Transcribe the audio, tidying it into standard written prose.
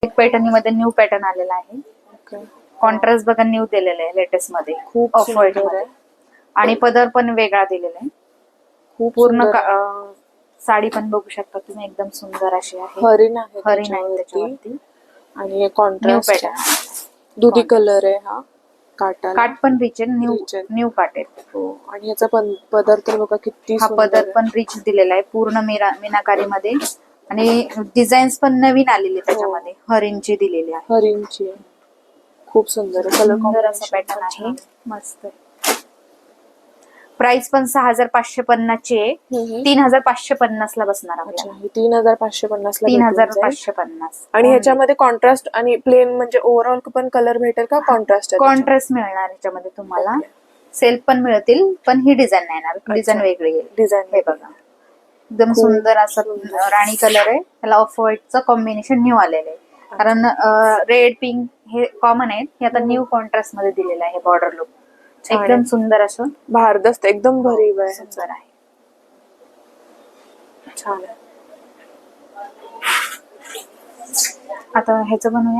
एक पैठणीमध्ये new pattern आलेला आहे. ओके. कॉन्ट्रास्ट बघा न्यू दिलेलं आहे लेटेस्ट मध्ये, खूप ऑफ व्हाईट सुंदर मध्ये. आहे. आणि पदर पण वेगळा दिलेला आहे. खूप पूर्ण सुंदर आहे. साडी पण बघू शकता तुम्ही, एकदम सुंदर अशी आहे. हरिण आहे हरिण आहे त्याच्यावरती. त्याच्यावरती. आणि न्यू कॉन्ट्रास्ट पॅटर्न, दुधी कलर आहे हा. काटाला काट पण रिच आहे, न्यू Rich आहे. न्यू काट आहे. हो. आणि याचा पदर तर बघा किती हा सुंदर पदर आहे. पण रिच दिलेला आहे, पूर्ण मीनाकारी मध्ये. आणि डिझाईन्स पण नवीन आलेली त्याच्यामध्ये, हरिणची दिलेली आहे. हरिणची आहे. खूप सुंदर आहे. कलर सुंदर असा कॉम्बिनेशन पॅटर्न पण आहे, छान. मस्त. प्राइस पण 6550 ची आहे. 3550 ला बसणार अच्छा, आपल्याला. ही 3550 ला भेटून जाईल. 3550. आणि ह्याच्यामध्ये कॉन्ट्रास्ट आणि प्लेन म्हणजे ओव्हरऑल पण कलर भेटेल का? कॉन्ट्रास्ट कॉन्ट्रास्ट मिळणार ह्याच्यामध्ये तुम्हाला. सेल्फ पण मिळतील, पण ही डिझाईन नाही येणार, डिझाईन वेगळी आहे. डिझाईन हे बघा, एकदम खूप सुंदर असं राणी कलर आहे. त्याला ऑफ व्हाईटचं कॉम्बिनेशन न्यू आलेलं आहे. कारण रेड पिंक हे कॉमन आहेत, हे आता न्यू कॉन्ट्रास्ट मध्ये दिलेलं आहे. बॉर्डर लुक एकदम सुंदर असं भारदस्त एकदम भरीव आहे. सुंदर आहे, छान आहे. आता ह्याचं बनवूया.